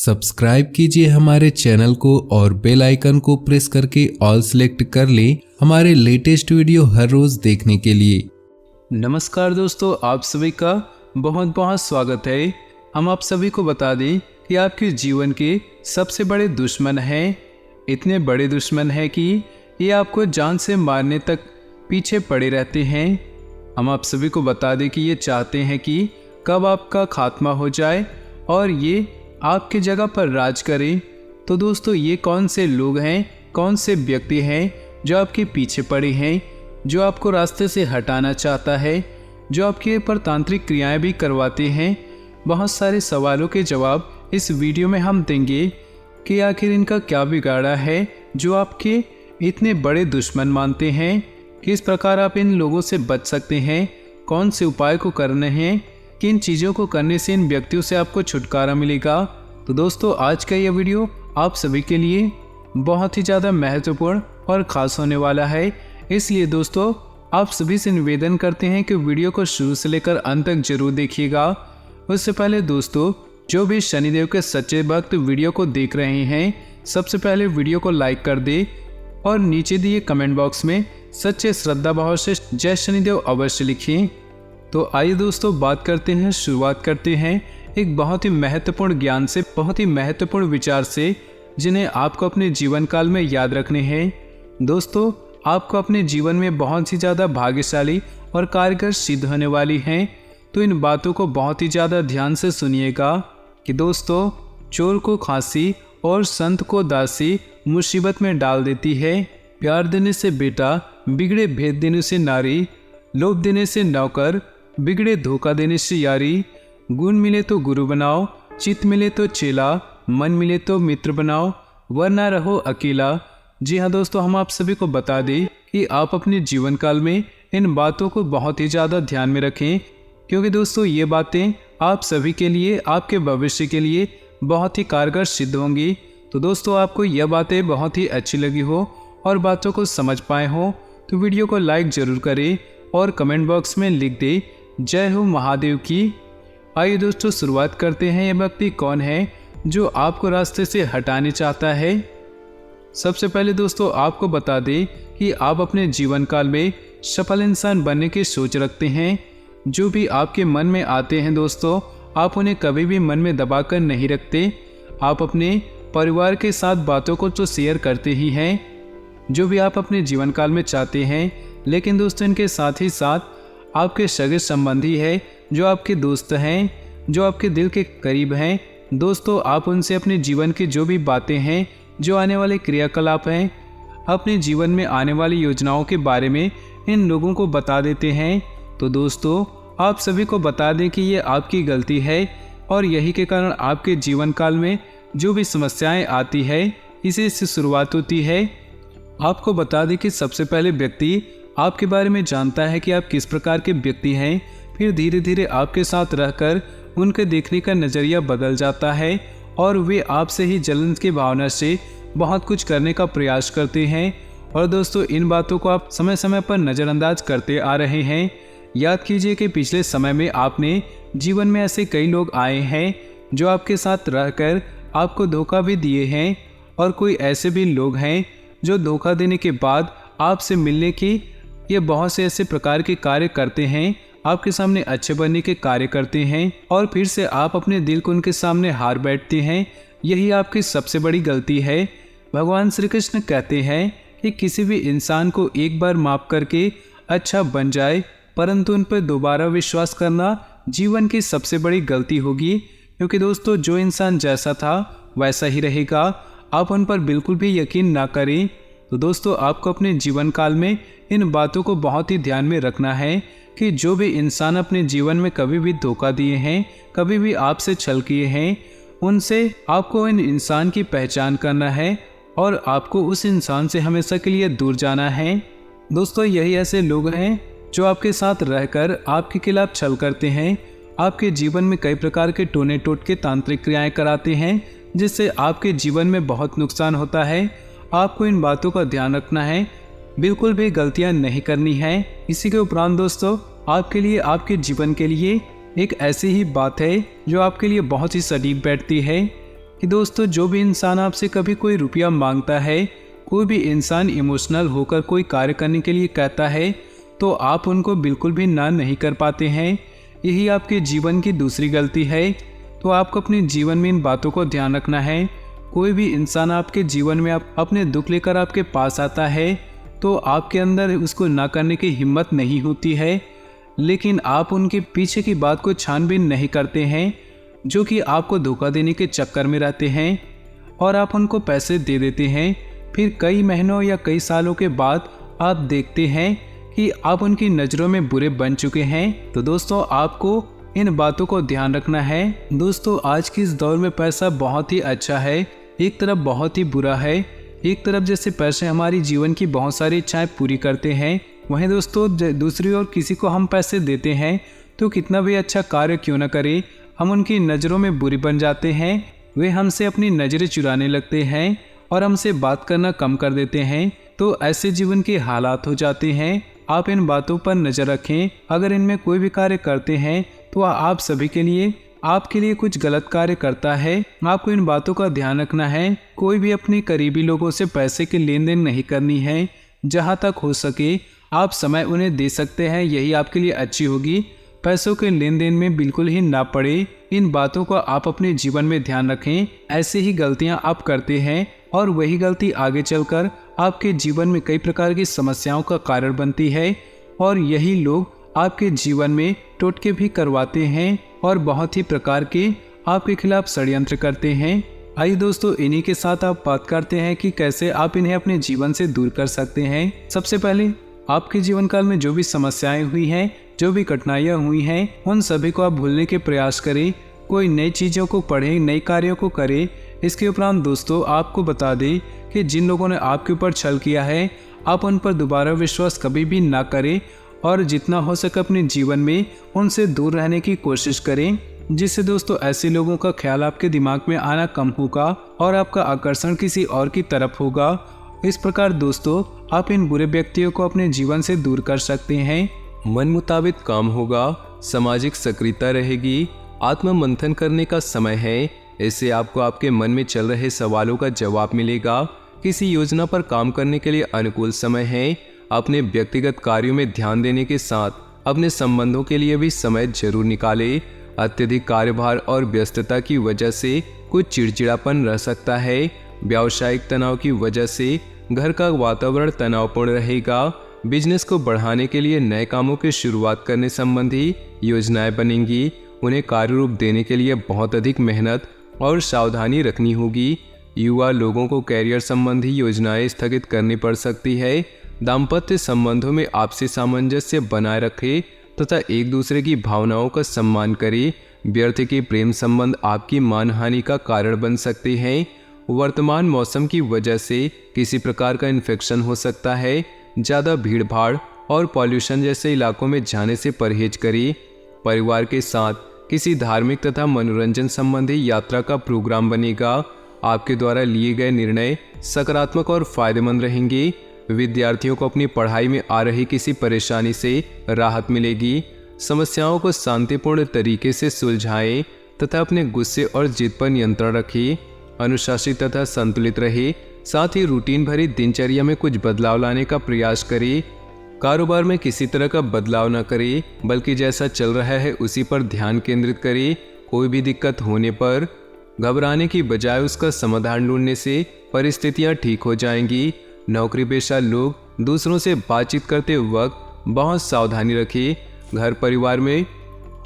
Subscribe कीजिए हमारे channel को और बेल आइकन को प्रेस करके ऑल सेलेक्ट कर लें हमारे लेटेस्ट वीडियो हर रोज देखने के लिए। नमस्कार दोस्तों, आप सभी का बहुत बहुत स्वागत है। हम आप सभी को बता दें कि आपके जीवन के सबसे बड़े दुश्मन हैं। इतने बड़े दुश्मन हैं कि ये आपको जान से मारने तक पीछे पड़े रहते हैं। हम आप सभी को बता दें कि ये चाहते हैं कि कब आपका खात्मा हो जाए और ये आपकी जगह पर राज करें। तो दोस्तों, ये कौन से लोग हैं, कौन से व्यक्ति हैं जो आपके पीछे पड़े हैं, जो आपको रास्ते से हटाना चाहता है, जो आपके ऊपर तांत्रिक क्रियाएं भी करवाते हैं। बहुत सारे सवालों के जवाब इस वीडियो में हम देंगे कि आखिर इनका क्या बिगाड़ा है जो आपके इतने बड़े दुश्मन मानते हैं। किस प्रकार आप इन लोगों से बच सकते हैं, कौन से उपाय को करने हैं, किन चीज़ों को करने से इन व्यक्तियों से आपको छुटकारा मिलेगा। तो दोस्तों, आज का यह वीडियो आप सभी के लिए बहुत ही ज़्यादा महत्वपूर्ण और ख़ास होने वाला है। इसलिए दोस्तों, आप सभी से निवेदन करते हैं कि वीडियो को शुरू से लेकर अंत तक जरूर देखिएगा। उससे पहले दोस्तों, जो भी शनिदेव के सच्चे भक्त वीडियो को देख रहे हैं, सबसे पहले वीडियो को लाइक कर दे और नीचे दिए कमेंट बॉक्स में सच्चे श्रद्धा भाव से जय शनिदेव अवश्य लिखिए। तो आइए दोस्तों, शुरुआत करते हैं एक बहुत ही महत्वपूर्ण ज्ञान से, बहुत ही महत्वपूर्ण विचार से, जिन्हें आपको अपने जीवन काल में याद रखने हैं। दोस्तों, आपको अपने जीवन में बहुत ही ज़्यादा भाग्यशाली और कारगर सिद्ध होने वाली हैं। तो इन बातों को बहुत ही ज़्यादा ध्यान से सुनिएगा कि दोस्तों, चोर को खांसी और संत को दासी मुसीबत में डाल देती है। प्यार देने से बेटा, बिगड़े भेद देने से नारी, लोभ देने से नौकर, बिगड़े धोखा देने से यारी, गुण मिले तो गुरु बनाओ, चित मिले तो चेला, मन मिले तो मित्र बनाओ, वरना रहो अकेला। जी हाँ दोस्तों, हम आप सभी को बता दें कि आप अपने जीवन काल में इन बातों को बहुत ही ज़्यादा ध्यान में रखें, क्योंकि दोस्तों ये बातें आप सभी के लिए, आपके भविष्य के लिए बहुत ही कारगर सिद्ध होंगी। तो दोस्तों, आपको यह बातें बहुत ही अच्छी लगी हो और बातों को समझ पाए हो तो वीडियो को लाइक ज़रूर करें और कमेंट बॉक्स में लिख दे जय हो महादेव की। आइए दोस्तों, शुरुआत करते हैं। यह व्यक्ति कौन है जो आपको रास्ते से हटाने चाहता है। सबसे पहले दोस्तों, आपको बता दें कि आप अपने जीवन काल में सफल इंसान बनने की सोच रखते हैं। जो भी आपके मन में आते हैं दोस्तों, आप उन्हें कभी भी मन में दबा कर नहीं रखते। आप अपने परिवार के साथ बातों को तो शेयर करते ही हैं, जो भी आप अपने जीवन काल में चाहते हैं। लेकिन दोस्तों, इनके साथ ही साथ आपके सगे संबंधी है, जो आपके दोस्त हैं, जो आपके दिल के करीब हैं। दोस्तों, आप उनसे अपने जीवन की जो भी बातें हैं, जो आने वाले क्रियाकलाप हैं, अपने जीवन में आने वाली योजनाओं के बारे में इन लोगों को बता देते हैं। तो दोस्तों, आप सभी को बता दें कि ये आपकी गलती है और यही के कारण आपके जीवन काल में जो भी समस्याएं आती है, इसी से शुरुआत होती है। आपको बता दें कि सबसे पहले व्यक्ति आपके बारे में जानता है कि आप किस प्रकार के व्यक्ति हैं, फिर धीरे धीरे आपके साथ रहकर उनके देखने का नज़रिया बदल जाता है और वे आपसे ही जलन की भावना से बहुत कुछ करने का प्रयास करते हैं। और दोस्तों, इन बातों को आप समय समय पर नज़रअंदाज करते आ रहे हैं। याद कीजिए कि पिछले समय में आपने जीवन में ऐसे कई लोग आए हैं जो आपके साथ रहकर आपको धोखा भी दिए हैं, और कोई ऐसे भी लोग हैं जो धोखा देने के बाद आपसे मिलने की ये बहुत से ऐसे प्रकार के कार्य करते हैं, आपके सामने अच्छे बनने के कार्य करते हैं, और फिर से आप अपने दिल को उनके सामने हार बैठते हैं। यही आपकी सबसे बड़ी गलती है। भगवान श्री कृष्ण कहते हैं कि किसी भी इंसान को एक बार माफ करके अच्छा बन जाए, परंतु उन पर दोबारा विश्वास करना जीवन की सबसे बड़ी गलती होगी, क्योंकि दोस्तों, जो इंसान जैसा था वैसा ही रहेगा। आप उन पर बिल्कुल भी यकीन ना करें। तो दोस्तों, आपको अपने जीवन काल में इन बातों को बहुत ही ध्यान में रखना है कि जो भी इंसान अपने जीवन में कभी भी धोखा दिए हैं, कभी भी आपसे छल किए हैं, उनसे आपको इन इंसान की पहचान करना है और आपको उस इंसान से हमेशा के लिए दूर जाना है। दोस्तों, यही ऐसे लोग हैं जो आपके साथ रहकर आपके खिलाफ छल करते हैं, आपके जीवन में कई प्रकार के टोने टोटके तांत्रिक क्रियाएं कराते हैं, जिससे आपके जीवन में बहुत नुकसान होता है। आपको इन बातों का ध्यान रखना है, बिल्कुल भी गलतियां नहीं करनी है। इसी के उपरांत दोस्तों, आपके लिए, आपके जीवन के लिए एक ऐसी ही बात है जो आपके लिए बहुत ही सटीक बैठती है कि दोस्तों जो भी इंसान आपसे कभी कोई रुपया मांगता है, कोई भी इंसान इमोशनल होकर कोई कार्य करने के लिए कहता है तो आप उनको बिल्कुल भी ना नहीं कर पाते हैं। यही आपके जीवन की दूसरी गलती है। तो आपको अपने जीवन में इन बातों को ध्यान रखना है। कोई भी इंसान आपके जीवन में अपने दुख लेकर आपके पास आता है तो आपके अंदर उसको ना करने की हिम्मत नहीं होती है, लेकिन आप उनके पीछे की बात को छानबीन नहीं करते हैं, जो कि आपको धोखा देने के चक्कर में रहते हैं और आप उनको पैसे दे देते हैं। फिर कई महीनों या कई सालों के बाद आप देखते हैं कि आप उनकी नज़रों में बुरे बन चुके हैं। तो दोस्तों आपको इन बातों को ध्यान रखना है। दोस्तों आज के इस दौर में पैसा बहुत ही अच्छा है, एक तरफ बहुत ही बुरा है। एक तरफ जैसे पैसे हमारी जीवन की बहुत सारी इच्छाएं पूरी करते हैं, वहीं दोस्तों दूसरी ओर किसी को हम पैसे देते हैं तो कितना भी अच्छा कार्य क्यों न करे, हम उनकी नज़रों में बुरी बन जाते हैं। वे हमसे अपनी नज़रें चुराने लगते हैं और हमसे बात करना कम कर देते हैं। तो ऐसे जीवन के हालात हो जाते हैं। आप इन बातों पर नज़र रखें। अगर इनमें कोई भी कार्य करते हैं तो आप सभी के लिए आपके लिए कुछ गलत कार्य करता है। आपको इन बातों का ध्यान रखना है। कोई भी अपने करीबी लोगों से पैसे की लेन देन नहीं करनी है। जहाँ तक हो सके आप समय उन्हें दे सकते हैं, यही आपके लिए अच्छी होगी। पैसों के लेन देन में बिल्कुल ही ना पड़े। इन बातों का आप अपने जीवन में ध्यान रखें। ऐसे ही गलतियां आप करते हैं और वही गलती आगे चलकर आपके जीवन में कई प्रकार की समस्याओं का कारण बनती है और यही लोग आपके जीवन में टोटके भी करवाते हैं और बहुत ही प्रकार के आपके खिलाफ षड्यंत्र करते हैं। आइए दोस्तों इन्हीं के साथ आप बात करते हैं कि कैसे आप इन्हें अपने जीवन से दूर कर सकते हैं। सबसे पहले आपके जीवन काल में जो भी समस्याएं हुई हैं, जो भी कठिनाइयां हुई हैं, उन सभी को आप भूलने के प्रयास करें। कोई नई चीज़ों को पढ़ें, नए कार्यों को करें। इसके उपरांत दोस्तों आपको बता दें कि जिन लोगों ने आपके ऊपर छल किया है आप उन पर दोबारा विश्वास कभी भी ना करें और जितना हो सके अपने जीवन में उनसे दूर रहने की कोशिश करें, जिससे दोस्तों ऐसे लोगों का ख्याल आपके दिमाग में आना कम होगा और आपका आकर्षण किसी और की तरफ होगा। इस प्रकार दोस्तों आप इन बुरे व्यक्तियों को अपने जीवन से दूर कर सकते हैं। मन मुताबिक काम होगा, सामाजिक सक्रियता रहेगी, आत्म मंथन करने का समय है। इससे आपको आपके मन में चल रहे सवालों का जवाब मिलेगा। किसी योजना पर काम करने के लिए अनुकूल समय है। अपने व्यक्तिगत कार्यों में ध्यान देने के साथ अपने संबंधों के लिए भी समय जरूर निकालें। अत्यधिक कार्यभार और व्यस्तता की वजह से कुछ चिड़चिड़ापन रह सकता है। व्यावसायिक तनाव की वजह से घर का वातावरण तनावपूर्ण रहेगा। बिजनेस को बढ़ाने के लिए नए कामों की शुरुआत करने संबंधी योजनाएं बनेंगी। उन्हें कार्य रूप देने के लिए बहुत अधिक मेहनत और सावधानी रखनी होगी। युवा लोगों को कैरियर संबंधी योजनाएं स्थगित करनी पड़ सकती है। दाम्पत्य संबंधों में आपसी सामंजस्य बनाए रखें तथा एक दूसरे की भावनाओं का सम्मान करें। व्यर्थ के प्रेम संबंध आपकी मानहानि का कारण बन सकते हैं। वर्तमान मौसम की वजह से किसी प्रकार का इन्फेक्शन हो सकता है। ज़्यादा भीड़ भाड़ और पॉल्यूशन जैसे इलाकों में जाने से परहेज करें। परिवार के साथ किसी धार्मिक तथा मनोरंजन संबंधी यात्रा का प्रोग्राम बनेगा। आपके द्वारा लिए गए निर्णय सकारात्मक और फायदेमंद रहेंगे। विद्यार्थियों को अपनी पढ़ाई में आ रही किसी परेशानी से राहत मिलेगी। समस्याओं को शांतिपूर्ण तरीके से सुलझाएं तथा अपने गुस्से और जिद पर नियंत्रण रखें। अनुशासित तथा संतुलित रहे। साथ ही रूटीन भरी दिनचर्या में कुछ बदलाव लाने का प्रयास करें। कारोबार में किसी तरह का बदलाव न करें, बल्कि जैसा चल रहा है उसी पर ध्यान केंद्रित करें। कोई भी दिक्कत होने पर घबराने की बजाय उसका समाधान ढूंढने से परिस्थितियां ठीक हो जाएंगी। नौकरी पेशा लोग दूसरों से बातचीत करते वक्त बहुत सावधानी रखें। घर परिवार में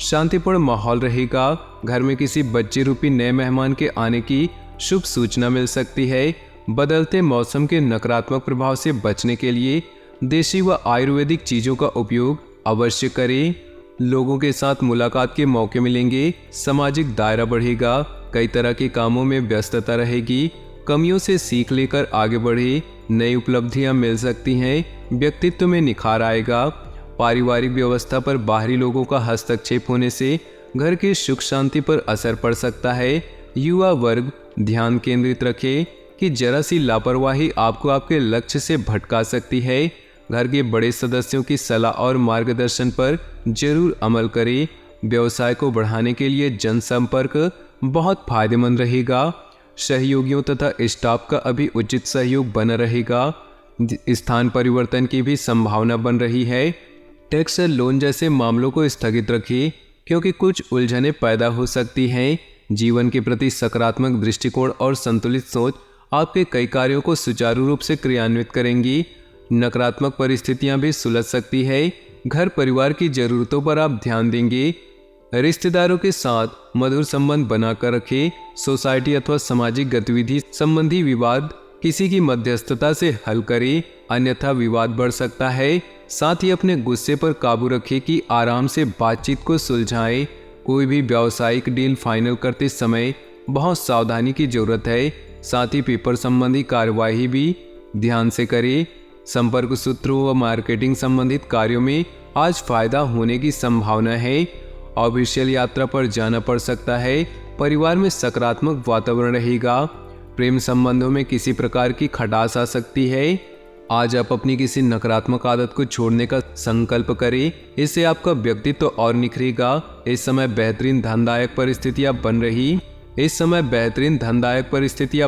शांतिपूर्ण माहौल रहेगा। घर में किसी बच्चे रूपी नए मेहमान के आने की शुभ सूचना मिल सकती है। बदलते मौसम के नकारात्मक प्रभाव से बचने के लिए देशी व आयुर्वेदिक चीज़ों का उपयोग अवश्य करें। लोगों के साथ मुलाकात के मौके मिलेंगे। सामाजिक दायरा बढ़ेगा। कई तरह के कामों में व्यस्तता रहेगी। कमियों से सीख लेकर आगे बढ़े। नई उपलब्धियां मिल सकती हैं। व्यक्तित्व में निखार आएगा। पारिवारिक व्यवस्था पर बाहरी लोगों का हस्तक्षेप होने से घर की सुख शांति पर असर पड़ सकता है। युवा वर्ग ध्यान केंद्रित रखे कि जरा सी लापरवाही आपको आपके लक्ष्य से भटका सकती है। घर के बड़े सदस्यों की सलाह और मार्गदर्शन पर जरूर अमल करें। व्यवसाय को बढ़ाने के लिए जनसंपर्क बहुत फायदेमंद रहेगा। सहयोगियों तथा स्टाफ का अभी उचित सहयोग बना रहेगा। स्थान परिवर्तन की भी संभावना बन रही है। टैक्स और लोन जैसे मामलों को स्थगित रखिए क्योंकि कुछ उलझनें पैदा हो सकती हैं। जीवन के प्रति सकारात्मक दृष्टिकोण और संतुलित सोच आपके कई कार्यों को सुचारू रूप से क्रियान्वित करेंगी। नकारात्मक परिस्थितियां भी सुलझ सकती है। घर परिवार की जरूरतों पर आप ध्यान देंगे। रिश्तेदारों के साथ मधुर संबंध बनाकर रखें। सोसाइटी अथवा सामाजिक गतिविधि संबंधी विवाद किसी की मध्यस्थता से हल करें, अन्यथा विवाद बढ़ सकता है। साथ ही अपने गुस्से पर काबू रखें कि आराम से बातचीत को सुलझाएं। कोई भी व्यावसायिक डील फाइनल करते समय बहुत सावधानी की जरूरत है। साथ ही पेपर संबंधी कार्यवाही भी ध्यान से करें। संपर्क सूत्रों व मार्केटिंग संबंधित कार्यों में आज फायदा होने की संभावना है। ऑफिशियल यात्रा पर जाना पड़ सकता है। परिवार में सकारात्मक वातावरण रहेगा। प्रेम संबंधों में किसी प्रकार की खटास आ सकती है। आज आप अपनी किसी नकारात्मक आदत को छोड़ने का संकल्प करें, इससे आपका व्यक्तित्व और निखरेगा। इस समय बेहतरीन धनदायक परिस्थितियां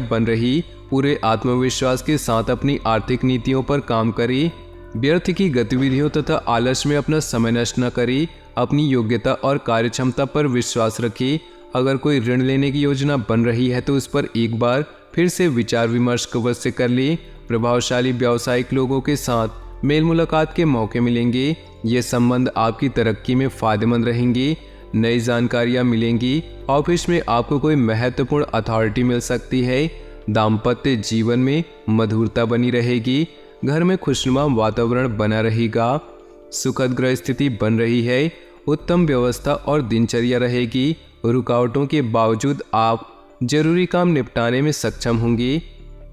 बन रही। पूरे आत्मविश्वास के साथ अपनी आर्थिक नीतियों पर काम करें। व्यर्थ की गतिविधियों तथा आलस में अपना समय नष्ट न करें। अपनी योग्यता और कार्यक्षमता पर विश्वास रखें। अगर कोई ऋण लेने की योजना बन रही है तो उस पर एक बार फिर से विचार विमर्श अवश्य कर लें। प्रभावशाली व्यावसायिक लोगों के साथ मेल मुलाकात के मौके मिलेंगे। ये संबंध आपकी तरक्की में फायदेमंद रहेंगे। नई जानकारियां मिलेंगी। ऑफिस में आपको कोई महत्वपूर्ण अथॉरिटी मिल सकती है। दाम्पत्य जीवन में मधुरता बनी रहेगी। घर में खुशनुमा वातावरण बना रहेगा। सुखद गृह स्थिति बन रही है। उत्तम व्यवस्था और दिनचर्या रहेगी। रुकावटों के बावजूद आप जरूरी काम निपटाने में सक्षम होंगे।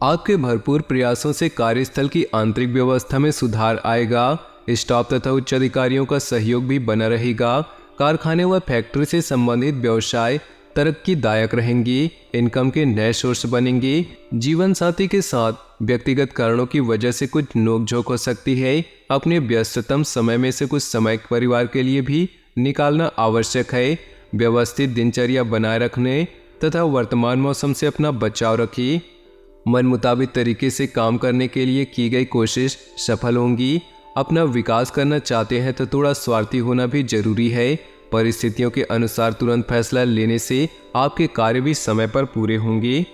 आपके भरपूर प्रयासों से कार्यस्थल की आंतरिक व्यवस्था में सुधार आएगा। स्टाफ तथा उच्च अधिकारियों का सहयोग भी बना रहेगा। कारखाने व फैक्ट्री से संबंधित व्यवसाय तरक्कीदायक रहेंगी। इनकम के नए सोर्स बनेंगे। जीवन साथी के साथ व्यक्तिगत कारणों की वजह से कुछ नोकझोंक हो सकती है। अपने व्यस्ततम समय में से कुछ समय परिवार के लिए भी निकालना आवश्यक है। व्यवस्थित दिनचर्या बनाए रखने तथा वर्तमान मौसम से अपना बचाव रखिए। मन मुताबिक तरीके से काम करने के लिए की गई कोशिश सफल होंगी। अपना विकास करना चाहते हैं तो थोड़ा स्वार्थी होना भी जरूरी है। परिस्थितियों के अनुसार तुरंत फैसला लेने से आपके कार्य भी समय पर पूरे होंगे।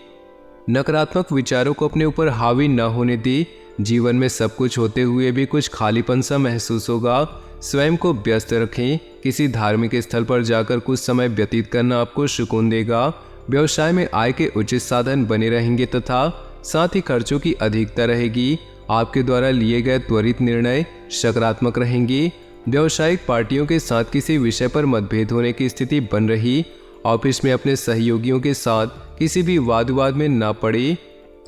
नकारात्मक विचारों को अपने ऊपर हावी न होने दें। जीवन में सब कुछ होते हुए भी कुछ खालीपन सा महसूस होगा। स्वयं को व्यस्त रखें। किसी धार्मिक स्थल पर जाकर कुछ समय व्यतीत करना आपको सुकून देगा। व्यवसाय में आय के उचित साधन बने रहेंगे तथा साथ ही खर्चों की अधिकता रहेगी। आपके द्वारा लिए गए त्वरित निर्णय सकारात्मक रहेंगे। व्यावसायिक पार्टियों के साथ किसी विषय पर मतभेद होने की स्थिति बन रही। ऑफिस में अपने सहयोगियों के साथ किसी भी वाद विवाद में न पड़े।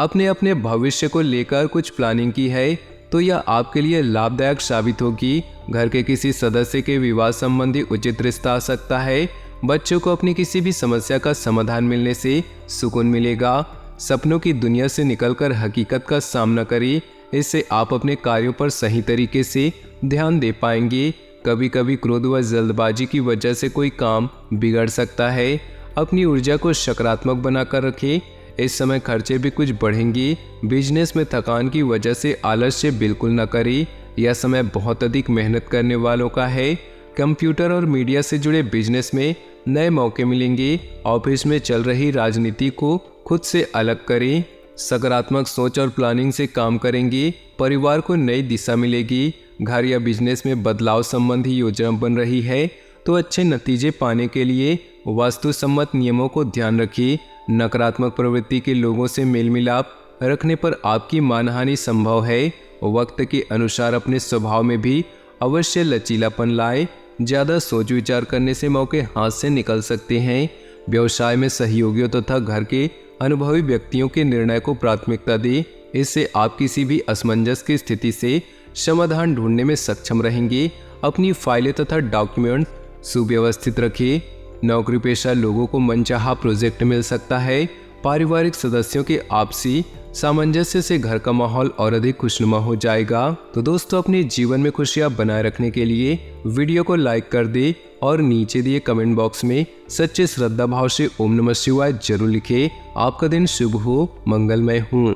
अपने भविष्य को लेकर कुछ प्लानिंग की है तो यह आपके लिए लाभदायक साबित होगी। घर के किसी सदस्य के विवाह संबंधी उचित रिश्ता आ सकता है। बच्चों को अपनी किसी भी समस्या का समाधान मिलने से सुकून मिलेगा। सपनों की दुनिया से निकलकर हकीकत का सामना करें। इससे आप अपने कार्यों पर सही तरीके से ध्यान दे पाएंगे। कभी कभी क्रोध व जल्दबाजी की वजह से कोई काम बिगड़ सकता है। अपनी ऊर्जा को सकारात्मक बनाकर रखें। इस समय खर्चे भी कुछ बढ़ेंगे। बिजनेस में थकान की वजह से आलस्य बिल्कुल न करें। यह समय बहुत अधिक मेहनत करने वालों का है। कंप्यूटर और मीडिया से जुड़े बिजनेस में नए मौके मिलेंगे। ऑफिस में चल रही राजनीति को खुद से अलग करें। सकारात्मक सोच और प्लानिंग से काम करेंगे। परिवार को नई दिशा मिलेगी। घर या बिजनेस में बदलाव संबंधी योजना बन रही है तो अच्छे नतीजे पाने के लिए वास्तु सम्मत नियमों को ध्यान रखिए। नकारात्मक प्रवृत्ति के लोगों से मेल मिलाप रखने पर आपकी मानहानि संभव है। वक्त के अनुसार अपने स्वभाव में भी अवश्य लचीलापन लाए। ज़्यादा सोच विचार करने से मौके हाथ से निकल सकते हैं। व्यवसाय में सहयोगियों तथा घर के अनुभवी व्यक्तियों के निर्णय को प्राथमिकता दें। इससे आप किसी भी असमंजस की स्थिति से समाधान ढूंढने में सक्षम रहेंगे। अपनी फाइलें तथा डॉक्यूमेंट सुव्यवस्थित रखिए। नौकरी पेशा लोगों को मनचाहा प्रोजेक्ट मिल सकता है। पारिवारिक सदस्यों के आपसी सामंजस्य से घर का माहौल और अधिक खुशनुमा हो जाएगा। तो दोस्तों, अपने जीवन में खुशियां बनाए रखने के लिए वीडियो को लाइक कर दे और नीचे दिए कमेंट बॉक्स में सच्चे श्रद्धा भाव से ओम नमः शिवाय जरूर लिखे। आपका दिन शुभ हो, मंगलमय हो।